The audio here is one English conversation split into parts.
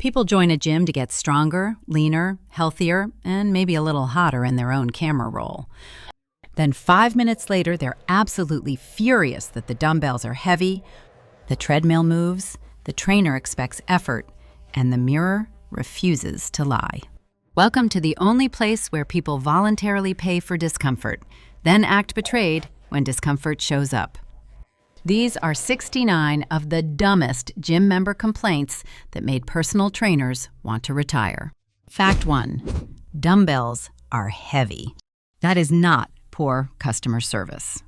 People join a gym to get stronger, leaner, healthier, and maybe a little hotter in their own camera roll. Then 5 minutes later, they're absolutely furious that the dumbbells are heavy, the treadmill moves, the trainer expects effort, and the mirror refuses to lie. Welcome to the only place where people voluntarily pay for discomfort, then act betrayed when discomfort shows up. These are 69 of the dumbest gym member complaints that made personal trainers want to retire. Fact 1. Dumbbells are heavy. That is not poor customer service.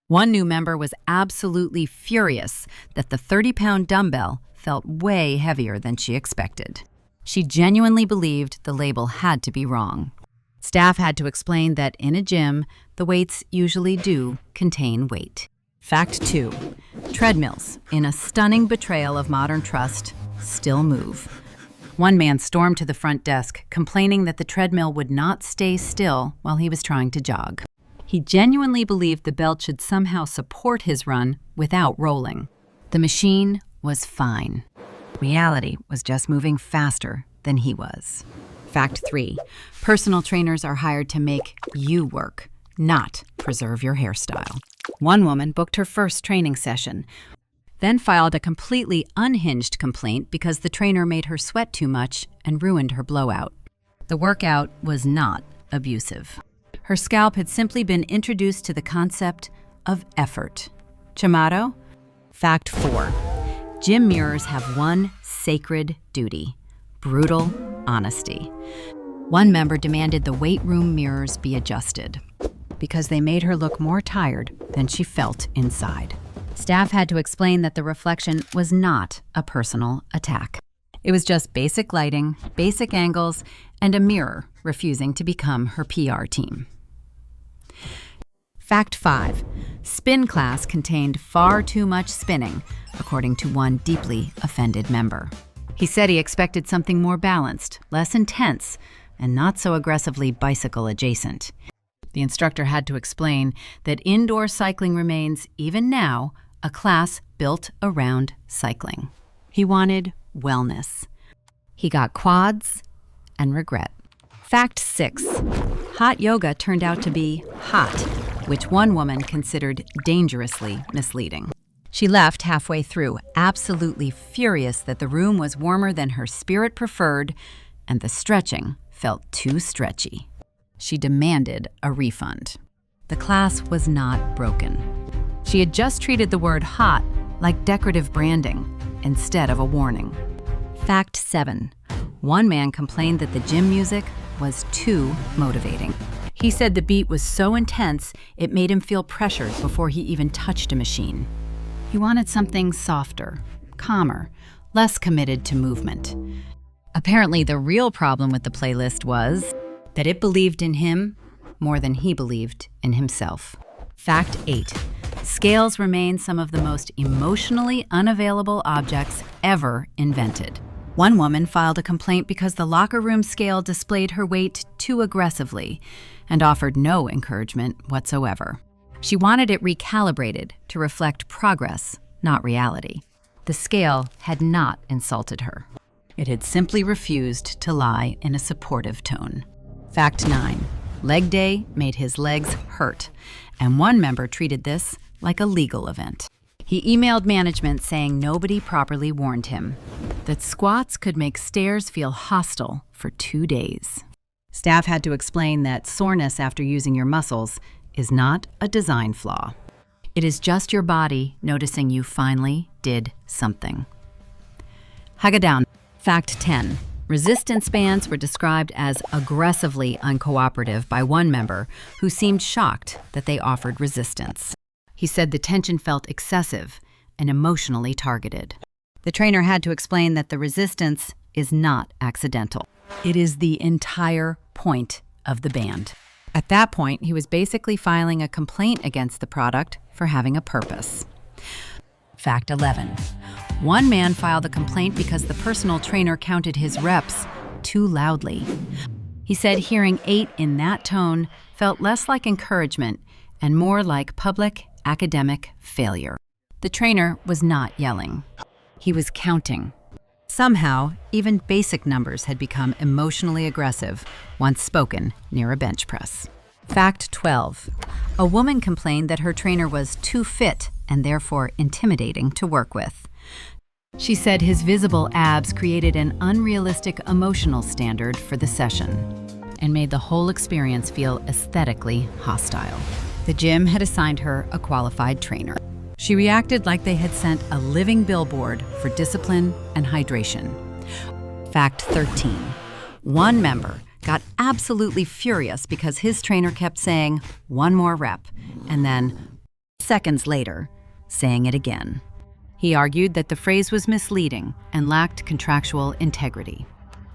One new member was absolutely furious that the 30-pound dumbbell felt way heavier than she expected. She genuinely believed the label had to be wrong. Staff had to explain that in a gym, the weights usually do contain weight. Fact 2. Treadmills, in a stunning betrayal of modern trust, still move. One man stormed to the front desk, complaining that the treadmill would not stay still while he was trying to jog. He genuinely believed the belt should somehow support his run without rolling. The machine was fine. Reality was just moving faster than he was. Fact 3. Personal trainers are hired to make you work, not preserve your hairstyle. One woman booked her first training session, then filed a completely unhinged complaint because the trainer made her sweat too much and ruined her blowout. The workout was not abusive. Her scalp had simply been introduced to the concept of effort. Chamado? Fact 4. Gym mirrors have one sacred duty: brutal honesty. One member demanded the weight room mirrors be adjusted because they made her look more tired than she felt inside. Staff had to explain that the reflection was not a personal attack. It was just basic lighting, basic angles, and a mirror refusing to become her PR team. Fact 5. Spin class contained far too much spinning, according to one deeply offended member. He said he expected something more balanced, less intense, and not so aggressively bicycle adjacent. The instructor had to explain that indoor cycling remains, even now, a class built around cycling. He wanted wellness. He got quads and regret. Fact 6. Hot yoga turned out to be hot, which one woman considered dangerously misleading. She left halfway through, absolutely furious that the room was warmer than her spirit preferred, and the stretching felt too stretchy. She demanded a refund. The class was not broken. She had just treated the word hot like decorative branding instead of a warning. Fact 7. One man complained that the gym music was too motivating. He said the beat was so intense it made him feel pressured before he even touched a machine. He wanted something softer, calmer, less committed to movement. Apparently, the real problem with the playlist was that it believed in him more than he believed in himself. Fact 8. Scales remain some of the most emotionally unavailable objects ever invented. One woman filed a complaint because the locker room scale displayed her weight too aggressively and offered no encouragement whatsoever. She wanted it recalibrated to reflect progress, not reality. The scale had not insulted her. It had simply refused to lie in a supportive tone. Fact 9. Leg day made his legs hurt, and one member treated this like a legal event. He emailed management saying nobody properly warned him that squats could make stairs feel hostile for 2 days. Staff had to explain that soreness after using your muscles is not a design flaw. It is just your body noticing you finally did something. Hagadown. Fact 10. Resistance bands were described as aggressively uncooperative by one member who seemed shocked that they offered resistance. He said the tension felt excessive and emotionally targeted. The trainer had to explain that the resistance is not accidental. It is the entire point of the band. At that point, he was basically filing a complaint against the product for having a purpose. Fact 11. One man filed a complaint because the personal trainer counted his reps too loudly. He said hearing 8 in that tone felt less like encouragement and more like public academic failure. The trainer was not yelling. He was counting. Somehow, even basic numbers had become emotionally aggressive once spoken near a bench press. Fact 12. A woman complained that her trainer was too fit and therefore intimidating to work with. She said his visible abs created an unrealistic emotional standard for the session and made the whole experience feel aesthetically hostile. The gym had assigned her a qualified trainer. She reacted like they had sent a living billboard for discipline and hydration. Fact 13. One member got absolutely furious because his trainer kept saying, "One more rep," and then, seconds later, saying it again. He argued that the phrase was misleading and lacked contractual integrity.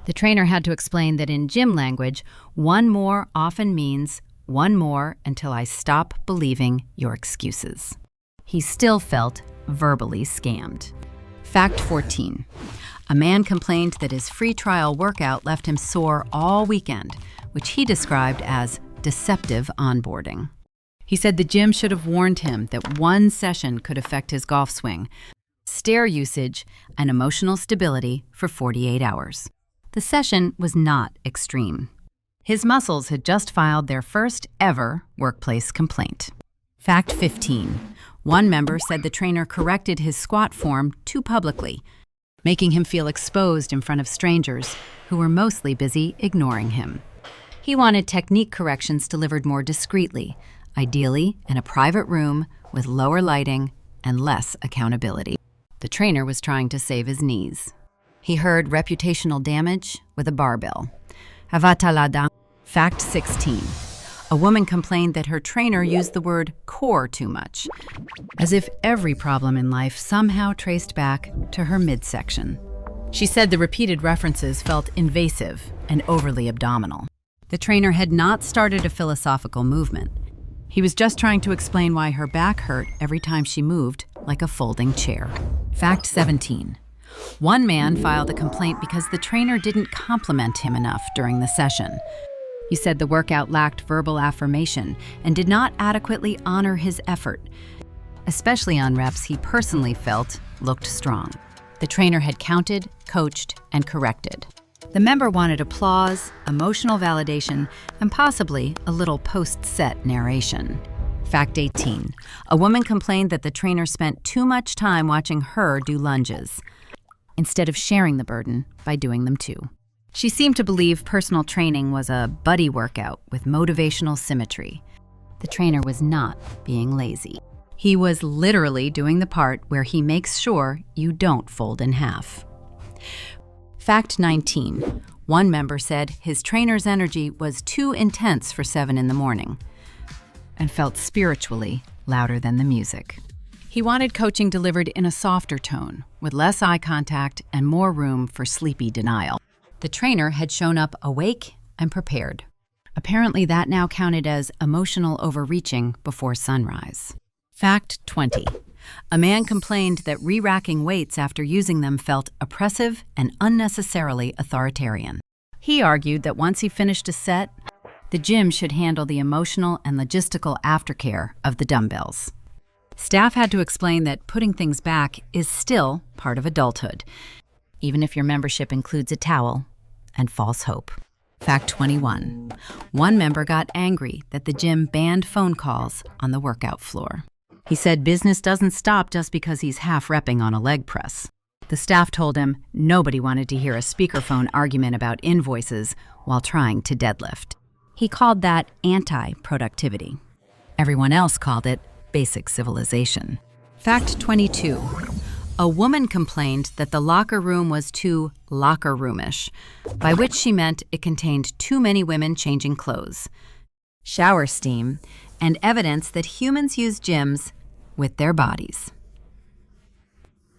The trainer had to explain that in gym language, one more often means one more until I stop believing your excuses. He still felt verbally scammed. Fact 14. A man complained that his free trial workout left him sore all weekend, which he described as deceptive onboarding. He said the gym should have warned him that one session could affect his golf swing, stair usage, and emotional stability for 48 hours. The session was not extreme. His muscles had just filed their first ever workplace complaint. Fact 15. One member said the trainer corrected his squat form too publicly, making him feel exposed in front of strangers who were mostly busy ignoring him. He wanted technique corrections delivered more discreetly, ideally in a private room with lower lighting and less accountability. The trainer was trying to save his knees. He heard reputational damage with a barbell. Avatalada. Fact 16. A woman complained that her trainer used the word core too much, as if every problem in life somehow traced back to her midsection. She said the repeated references felt invasive and overly abdominal. The trainer had not started a philosophical movement. He was just trying to explain why her back hurt every time she moved like a folding chair. Fact 17. One man filed a complaint because the trainer didn't compliment him enough during the session. He said the workout lacked verbal affirmation and did not adequately honor his effort, especially on reps he personally felt looked strong. The trainer had counted, coached, and corrected. The member wanted applause, emotional validation, and possibly a little post-set narration. Fact 18. A woman complained that the trainer spent too much time watching her do lunges, instead of sharing the burden by doing them too. She seemed to believe personal training was a buddy workout with motivational symmetry. The trainer was not being lazy. He was literally doing the part where he makes sure you don't fold in half. Fact 19. One member said his trainer's energy was too intense for 7 in the morning and felt spiritually louder than the music. He wanted coaching delivered in a softer tone, with less eye contact and more room for sleepy denial. The trainer had shown up awake and prepared. Apparently that now counted as emotional overreaching before sunrise. Fact 20. A man complained that re-racking weights after using them felt oppressive and unnecessarily authoritarian. He argued that once he finished a set, the gym should handle the emotional and logistical aftercare of the dumbbells. Staff had to explain that putting things back is still part of adulthood, even if your membership includes a towel and false hope. Fact 21. One member got angry that the gym banned phone calls on the workout floor. He said business doesn't stop just because he's half-repping on a leg press. The staff told him nobody wanted to hear a speakerphone argument about invoices while trying to deadlift. He called that anti-productivity. Everyone else called it basic civilization. Fact 22. A woman complained that the locker room was too locker roomish, by which she meant it contained too many women changing clothes, shower steam, and evidence that humans use gyms with their bodies.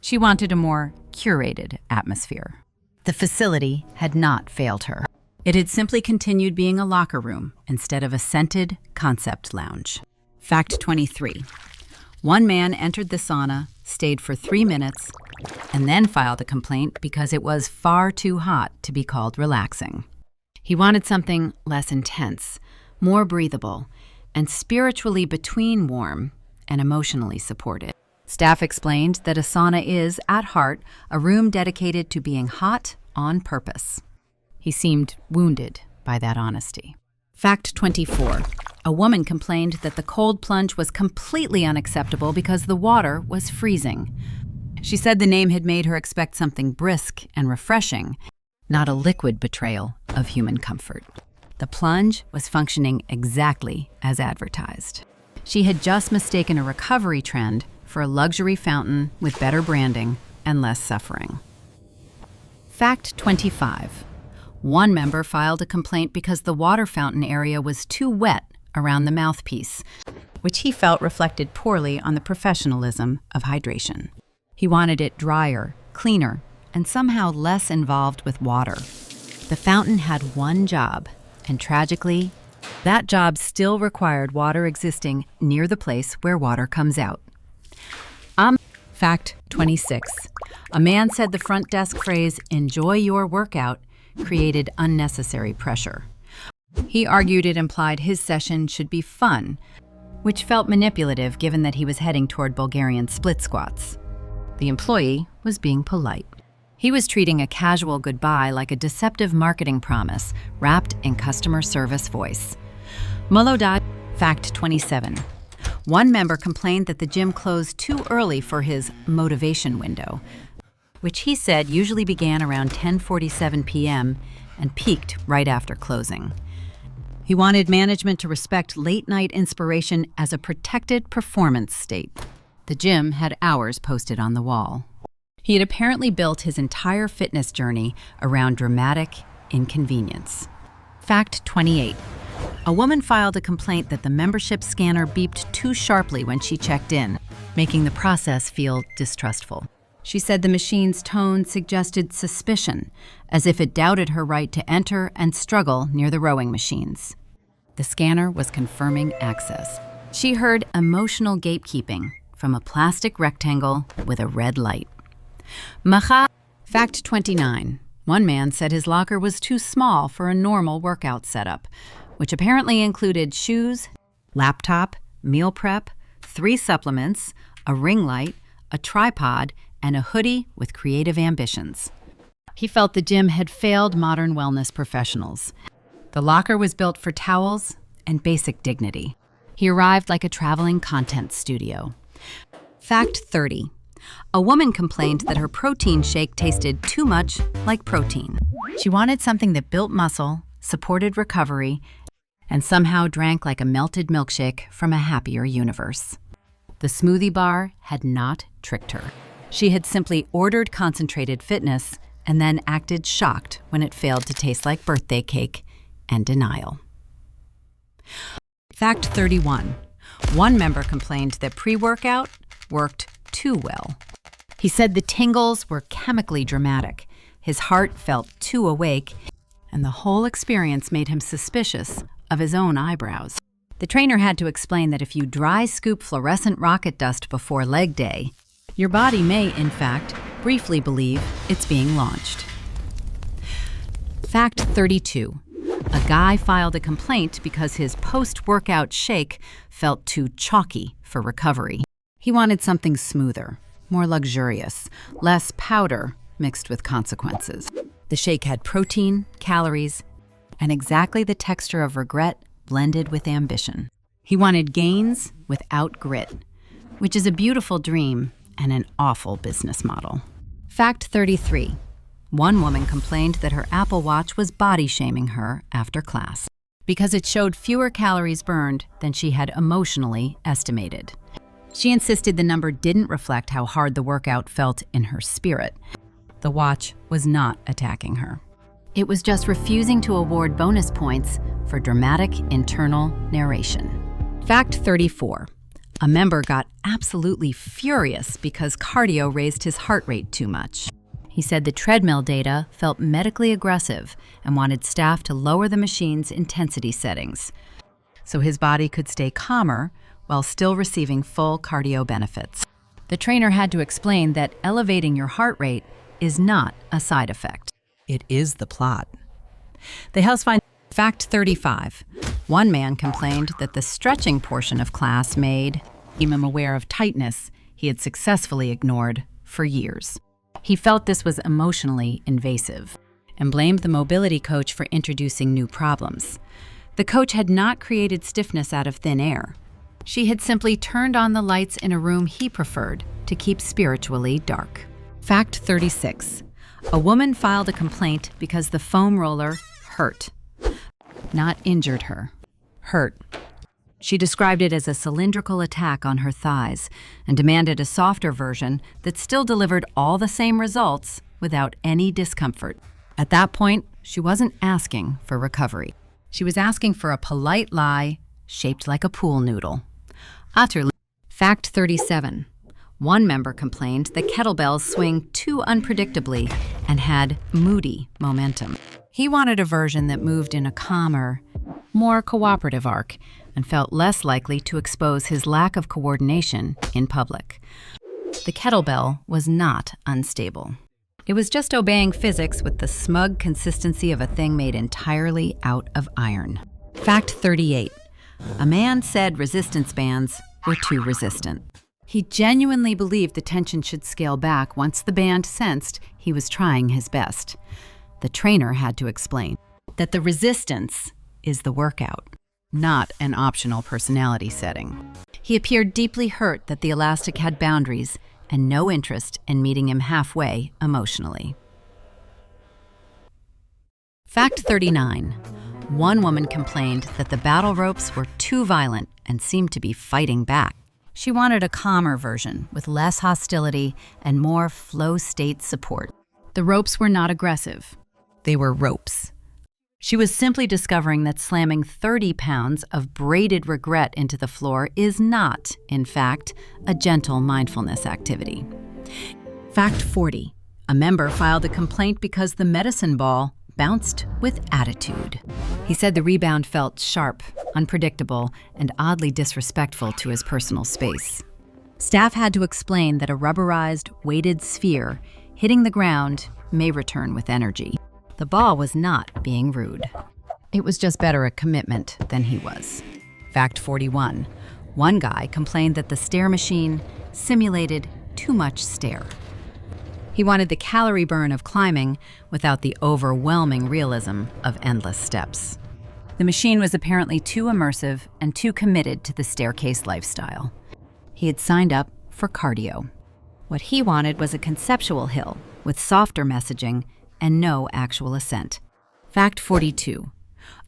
She wanted a more curated atmosphere. The facility had not failed her. It had simply continued being a locker room instead of a scented concept lounge. Fact 23. One man entered the sauna, stayed for 3 minutes, and then filed a complaint because it was far too hot to be called relaxing. He wanted something less intense, more breathable, and spiritually between warm and emotionally supported. Staff explained that a sauna is, at heart, a room dedicated to being hot on purpose. He seemed wounded by that honesty. Fact 24. A woman complained that the cold plunge was completely unacceptable because the water was freezing. She said the name had made her expect something brisk and refreshing, not a liquid betrayal of human comfort. The plunge was functioning exactly as advertised. She had just mistaken a recovery trend for a luxury fountain with better branding and less suffering. Fact 25. One member filed a complaint because the water fountain area was too wet around the mouthpiece, which he felt reflected poorly on the professionalism of hydration. He wanted it drier, cleaner, and somehow less involved with water. The fountain had one job, and tragically, that job still required water existing near the place where water comes out. Fact 26. A man said the front desk phrase, "enjoy your workout," created unnecessary pressure. He argued it implied his session should be fun, which felt manipulative given that he was heading toward Bulgarian split squats. The employee was being polite. He was treating a casual goodbye like a deceptive marketing promise wrapped in customer service voice. Molodad. Fact 27. One member complained that the gym closed too early for his motivation window, which he said usually began around 10:47 p.m. and peaked right after closing. He wanted management to respect late-night inspiration as a protected performance state. The gym had hours posted on the wall. He had apparently built his entire fitness journey around dramatic inconvenience. Fact 28. A woman filed a complaint that the membership scanner beeped too sharply when she checked in, making the process feel distrustful. She said the machine's tone suggested suspicion, as if it doubted her right to enter and struggle near the rowing machines. The scanner was confirming access. She heard emotional gatekeeping from a plastic rectangle with a red light. Fact 29. One man said his locker was too small for a normal workout setup, which apparently included shoes, laptop, meal prep, 3 supplements, a ring light, a tripod, and a hoodie with creative ambitions. He felt the gym had failed modern wellness professionals. The locker was built for towels and basic dignity. He arrived like a traveling content studio. Fact 30. A woman complained that her protein shake tasted too much like protein. She wanted something that built muscle, supported recovery, and somehow drank like a melted milkshake from a happier universe. The smoothie bar had not tricked her. She had simply ordered concentrated fitness and then acted shocked when it failed to taste like birthday cake and denial. Fact 31. One member complained that pre-workout worked too well. He said the tingles were chemically dramatic, his heart felt too awake, and the whole experience made him suspicious of his own eyebrows. The trainer had to explain that if you dry scoop fluorescent rocket dust before leg day, your body may, in fact, briefly believe it's being launched. Fact 32. A guy filed a complaint because his post-workout shake felt too chalky for recovery. He wanted something smoother, more luxurious, less powder mixed with consequences. The shake had protein, calories, and exactly the texture of regret blended with ambition. He wanted gains without grit, which is a beautiful dream and an awful business model. Fact 33. One woman complained that her Apple Watch was body-shaming her after class because it showed fewer calories burned than she had emotionally estimated. She insisted the number didn't reflect how hard the workout felt in her spirit. The watch was not attacking her. It was just refusing to award bonus points for dramatic internal narration. Fact 34. A member got absolutely furious because cardio raised his heart rate too much. He said the treadmill data felt medically aggressive and wanted staff to lower the machine's intensity settings so his body could stay calmer while still receiving full cardio benefits. The trainer had to explain that elevating your heart rate is not a side effect. It is the plot. The House finds Fact 35. One man complained that the stretching portion of class made him aware of tightness he had successfully ignored for years. He felt this was emotionally invasive and blamed the mobility coach for introducing new problems. The coach had not created stiffness out of thin air. She had simply turned on the lights in a room he preferred to keep spiritually dark. Fact 36. A woman filed a complaint because the foam roller hurt. Not injured her. Hurt. She described it as a cylindrical attack on her thighs and demanded a softer version that still delivered all the same results without any discomfort. At that point, she wasn't asking for recovery. She was asking for a polite lie shaped like a pool noodle. Utterly. Fact 37. One member complained that kettlebells swing too unpredictably and had moody momentum. He wanted a version that moved in a calmer, more cooperative arc and felt less likely to expose his lack of coordination in public. The kettlebell was not unstable. It was just obeying physics with the smug consistency of a thing made entirely out of iron. Fact 38. A man said resistance bands were too resistant. He genuinely believed the tension should scale back once the band sensed he was trying his best. The trainer had to explain that the resistance is the workout, not an optional personality setting. He appeared deeply hurt that the elastic had boundaries and no interest in meeting him halfway emotionally. Fact 39. One woman complained that the battle ropes were too violent and seemed to be fighting back. She wanted a calmer version with less hostility and more flow state support. The ropes were not aggressive. They were ropes. She was simply discovering that slamming 30 pounds of braided regret into the floor is not, in fact, a gentle mindfulness activity. Fact 40. A member filed a complaint because the medicine ball bounced with attitude. He said the rebound felt sharp, unpredictable, and oddly disrespectful to his personal space. Staff had to explain that a rubberized, weighted sphere hitting the ground may return with energy. The ball was not being rude. It was just better at commitment than he was. Fact 41. One guy complained that the stair machine simulated too much stair. He wanted the calorie burn of climbing without the overwhelming realism of endless steps. The machine was apparently too immersive and too committed to the staircase lifestyle. He had signed up for cardio. What he wanted was a conceptual hill with softer messaging and no actual ascent. Fact 42.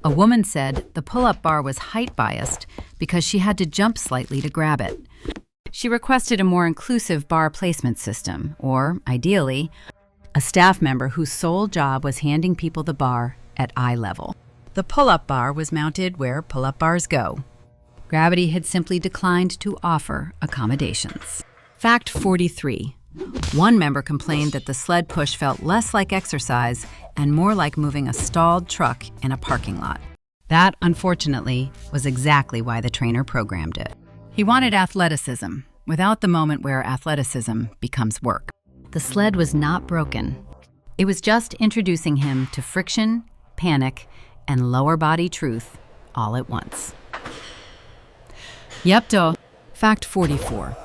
A woman said the pull-up bar was height-biased because she had to jump slightly to grab it. She requested a more inclusive bar placement system, or, ideally, a staff member whose sole job was handing people the bar at eye level. The pull-up bar was mounted where pull-up bars go. Gravity had simply declined to offer accommodations. Fact 43. One member complained that the sled push felt less like exercise and more like moving a stalled truck in a parking lot. That, unfortunately, was exactly why the trainer programmed it. He wanted athleticism, without the moment where athleticism becomes work. The sled was not broken. It was just introducing him to friction, panic, and lower body truth all at once. Yepto. Fact 44.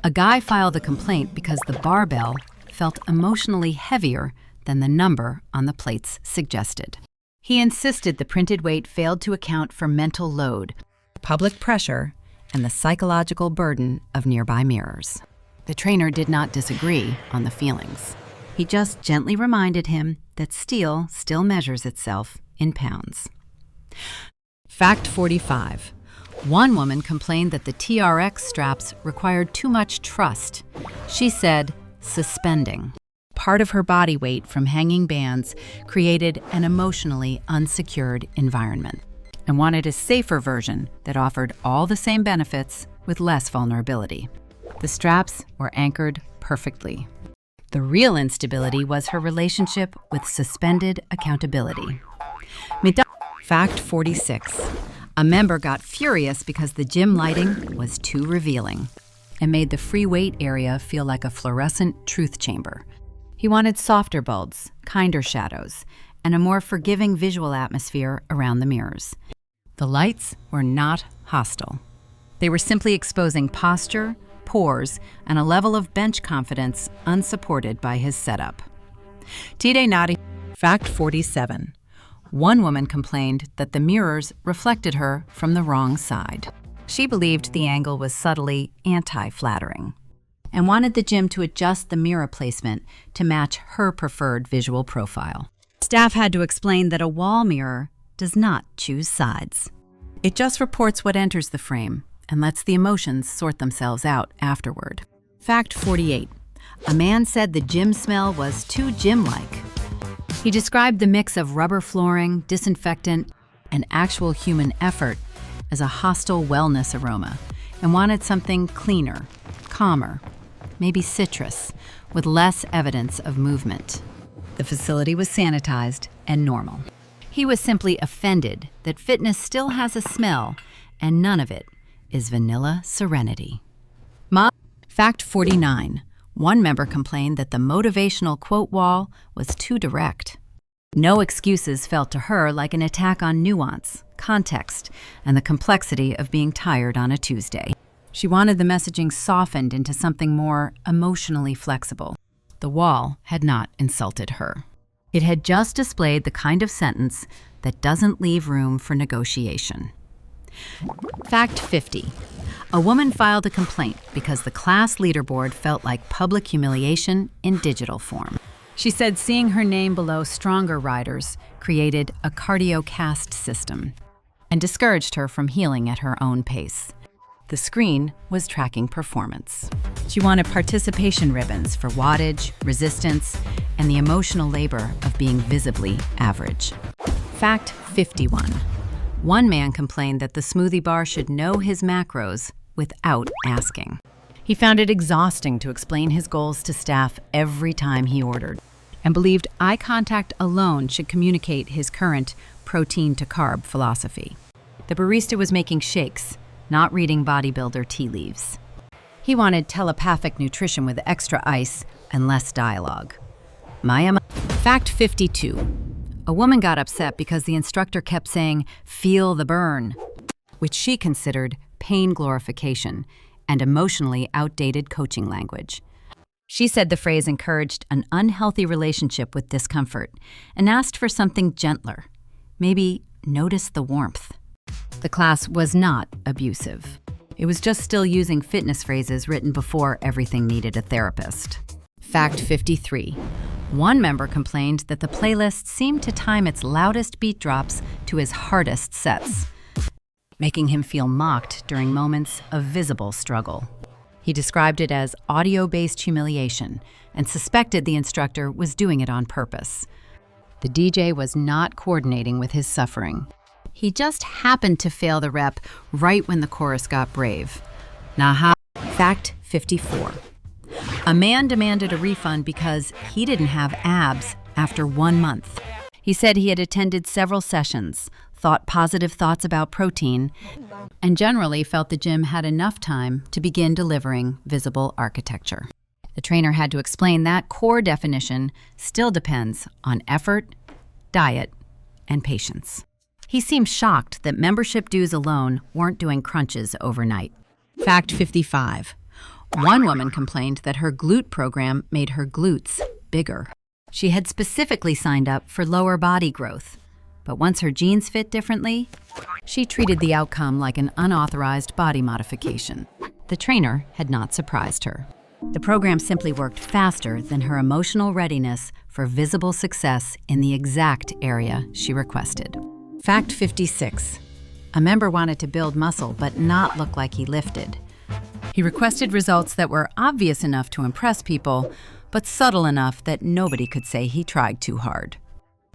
A guy filed a complaint because the barbell felt emotionally heavier than the number on the plates suggested. He insisted the printed weight failed to account for mental load, public pressure, and the psychological burden of nearby mirrors. The trainer did not disagree on the feelings. He just gently reminded him that steel still measures itself in pounds. Fact 45. One woman complained that the TRX straps required too much trust. She said, suspending part of her body weight from hanging bands created an emotionally unsecured environment, and wanted a safer version that offered all the same benefits with less vulnerability. The straps were anchored perfectly. The real instability was her relationship with suspended accountability. Fact 46. A member got furious because the gym lighting was too revealing and made the free weight area feel like a fluorescent truth chamber. He wanted softer bulbs, kinder shadows, and a more forgiving visual atmosphere around the mirrors. The lights were not hostile. They were simply exposing posture, pores and a level of bench confidence unsupported by his setup. Tide Nadi. Fact 47. One woman complained that the mirrors reflected her from the wrong side. She believed the angle was subtly anti-flattering and wanted the gym to adjust the mirror placement to match her preferred visual profile. Staff had to explain that a wall mirror does not choose sides. It just reports what enters the frame and lets the emotions sort themselves out afterward. Fact 48. A man said the gym smell was too gym-like. He described the mix of rubber flooring, disinfectant, and actual human effort as a hostile wellness aroma and wanted something cleaner, calmer, maybe citrus, with less evidence of movement. The facility was sanitized and normal. He was simply offended that fitness still has a smell, and none of it is vanilla serenity. Fact 49. One member complained that the motivational quote wall was too direct. No excuses felt to her like an attack on nuance, context, and the complexity of being tired on a Tuesday. She wanted the messaging softened into something more emotionally flexible. The wall had not insulted her. It had just displayed the kind of sentence that doesn't leave room for negotiation. Fact 50. A woman filed a complaint because the class leaderboard felt like public humiliation in digital form. She said seeing her name below stronger riders created a cardio caste system and discouraged her from healing at her own pace. The screen was tracking performance. She wanted participation ribbons for wattage, resistance, and the emotional labor of being visibly average. Fact 51. One man complained that the smoothie bar should know his macros without asking. He found it exhausting to explain his goals to staff every time he ordered, and believed eye contact alone should communicate his current protein-to-carb philosophy. The barista was making shakes, not reading bodybuilder tea leaves. He wanted telepathic nutrition with extra ice and less dialogue. Fact 52. A woman got upset because the instructor kept saying, "Feel the burn," which she considered pain glorification and emotionally outdated coaching language. She said the phrase encouraged an unhealthy relationship with discomfort and asked for something gentler. Maybe notice the warmth. The class was not abusive. It was just still using fitness phrases written before everything needed a therapist. Fact 53. One member complained that the playlist seemed to time its loudest beat drops to his hardest sets, making him feel mocked during moments of visible struggle. He described it as audio-based humiliation and suspected the instructor was doing it on purpose. The DJ was not coordinating with his suffering. He just happened to fail the rep right when the chorus got brave. Fact 54. A man demanded a refund because he didn't have abs after 1 month. He said he had attended several sessions, thought positive thoughts about protein, and generally felt the gym had enough time to begin delivering visible architecture. The trainer had to explain that core definition still depends on effort, diet, and patience. He seemed shocked that membership dues alone weren't doing crunches overnight. Fact 55. One woman complained that her glute program made her glutes bigger. She had specifically signed up for lower body growth, but once her genes fit differently, she treated the outcome like an unauthorized body modification. The trainer had not surprised her. The program simply worked faster than her emotional readiness for visible success in the exact area she requested. Fact 56. A member wanted to build muscle but not look like he lifted. He requested results that were obvious enough to impress people, but subtle enough that nobody could say he tried too hard.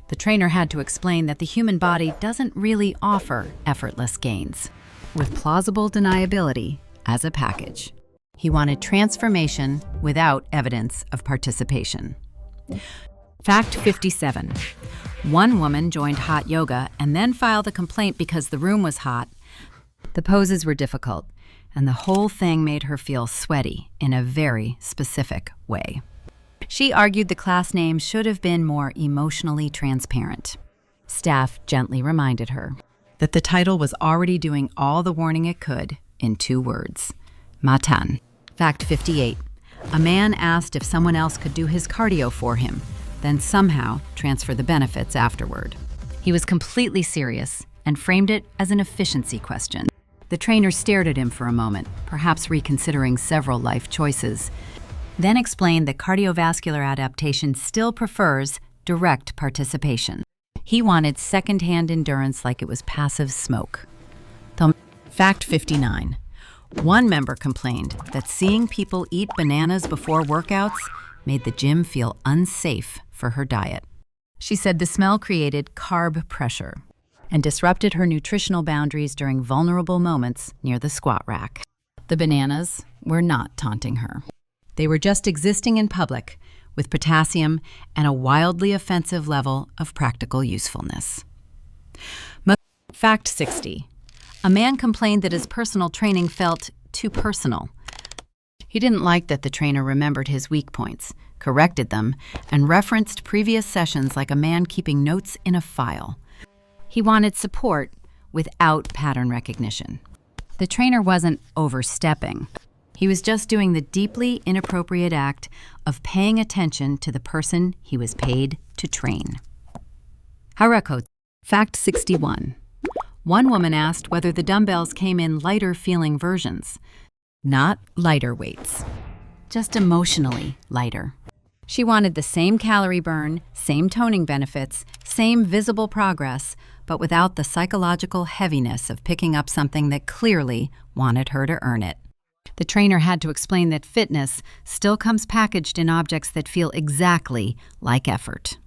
The trainer had to explain that the human body doesn't really offer effortless gains, with plausible deniability as a package. He wanted transformation without evidence of participation. Fact 57. One woman joined hot yoga and then filed a complaint because the room was hot. The poses were difficult, and the whole thing made her feel sweaty in a very specific way. She argued the class name should have been more emotionally transparent. Staff gently reminded her that the title was already doing all the warning it could in 2 words: Matan. Fact 58. A man asked if someone else could do his cardio for him, then somehow transfer the benefits afterward. He was completely serious and framed it as an efficiency question. The trainer stared at him for a moment, perhaps reconsidering several life choices, then explained that cardiovascular adaptation still prefers direct participation. He wanted second-hand endurance like it was passive smoke. Fact 59. One member complained that seeing people eat bananas before workouts made the gym feel unsafe for her diet. She said the smell created carb pressure and disrupted her nutritional boundaries during vulnerable moments near the squat rack. The bananas were not taunting her. They were just existing in public with potassium and a wildly offensive level of practical usefulness. Fact 60. A man complained that his personal training felt too personal. He didn't like that the trainer remembered his weak points, corrected them, and referenced previous sessions like a man keeping notes in a file. He wanted support without pattern recognition. The trainer wasn't overstepping. He was just doing the deeply inappropriate act of paying attention to the person he was paid to train. Harako. Fact 61. One woman asked whether the dumbbells came in lighter-feeling versions, not lighter weights, just emotionally lighter. She wanted the same calorie burn, same toning benefits, same visible progress, but without the psychological heaviness of picking up something that clearly wanted her to earn it. The trainer had to explain that fitness still comes packaged in objects that feel exactly like effort.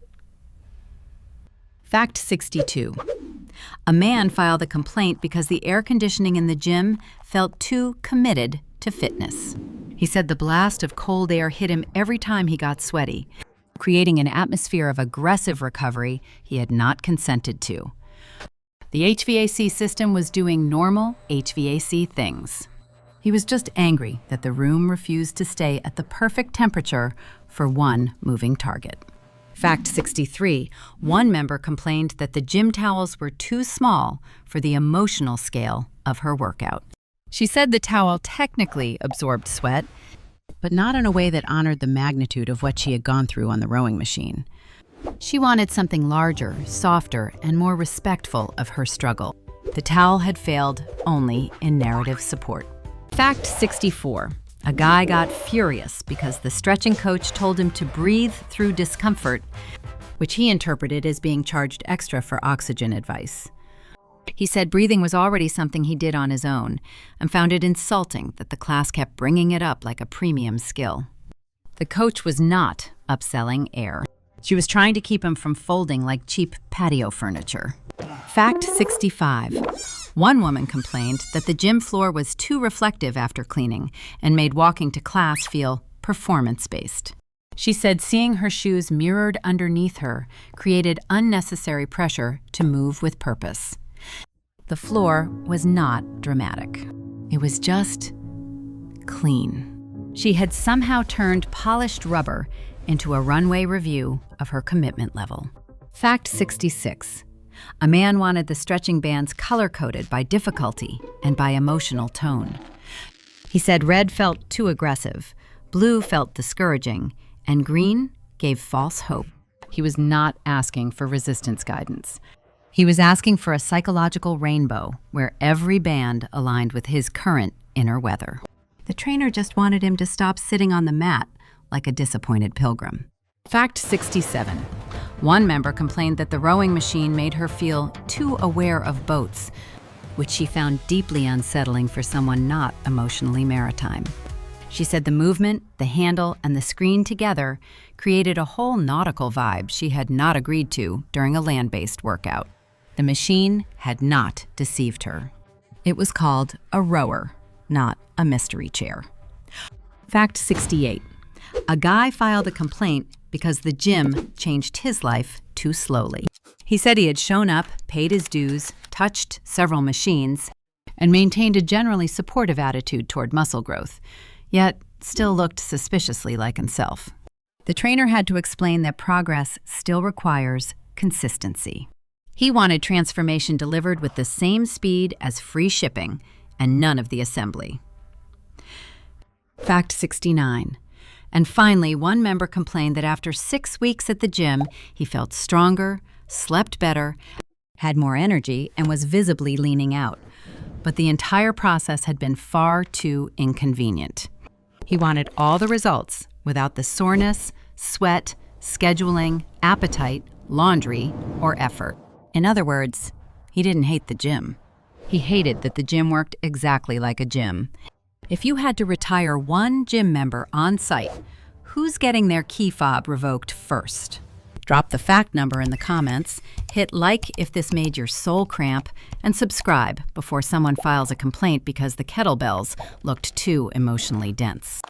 Fact 62. A man filed a complaint because the air conditioning in the gym felt too committed to fitness. He said the blast of cold air hit him every time he got sweaty, creating an atmosphere of aggressive recovery he had not consented to. The HVAC system was doing normal HVAC things. He was just angry that the room refused to stay at the perfect temperature for one moving target. Fact 63. One member complained that the gym towels were too small for the emotional scale of her workout. She said the towel technically absorbed sweat, but not in a way that honored the magnitude of what she had gone through on the rowing machine. She wanted something larger, softer, and more respectful of her struggle. The towel had failed only in narrative support. Fact 64. A guy got furious because the stretching coach told him to breathe through discomfort, which he interpreted as being charged extra for oxygen advice. He said breathing was already something he did on his own and found it insulting that the class kept bringing it up like a premium skill. The coach was not upselling air. She was trying to keep him from folding like cheap patio furniture. Fact 65. One woman complained that the gym floor was too reflective after cleaning and made walking to class feel performance-based. She said seeing her shoes mirrored underneath her created unnecessary pressure to move with purpose. The floor was not dramatic. It was just clean. She had somehow turned polished rubber into a runway review of her commitment level. Fact 66. A man wanted the stretching bands color-coded by difficulty and by emotional tone. He said red felt too aggressive, blue felt discouraging, and green gave false hope. He was not asking for resistance guidance. He was asking for a psychological rainbow where every band aligned with his current inner weather. The trainer just wanted him to stop sitting on the mat like a disappointed pilgrim. Fact 67. One member complained that the rowing machine made her feel too aware of boats, which she found deeply unsettling for someone not emotionally maritime. She said the movement, the handle, and the screen together created a whole nautical vibe she had not agreed to during a land-based workout. The machine had not deceived her. It was called a rower, not a mystery chair. Fact 68. A guy filed a complaint because the gym changed his life too slowly. He said he had shown up, paid his dues, touched several machines, and maintained a generally supportive attitude toward muscle growth, yet still looked suspiciously like himself. The trainer had to explain that progress still requires consistency. He wanted transformation delivered with the same speed as free shipping and none of the assembly. Fact 69. And finally, one member complained that after 6 weeks at the gym, he felt stronger, slept better, had more energy, and was visibly leaning out. But the entire process had been far too inconvenient. He wanted all the results without the soreness, sweat, scheduling, appetite, laundry, or effort. In other words, he didn't hate the gym. He hated that the gym worked exactly like a gym. If you had to retire one gym member on site, who's getting their key fob revoked first? Drop the fact number in the comments, hit like if this made your soul cramp, and subscribe before someone files a complaint because the kettlebells looked too emotionally dense.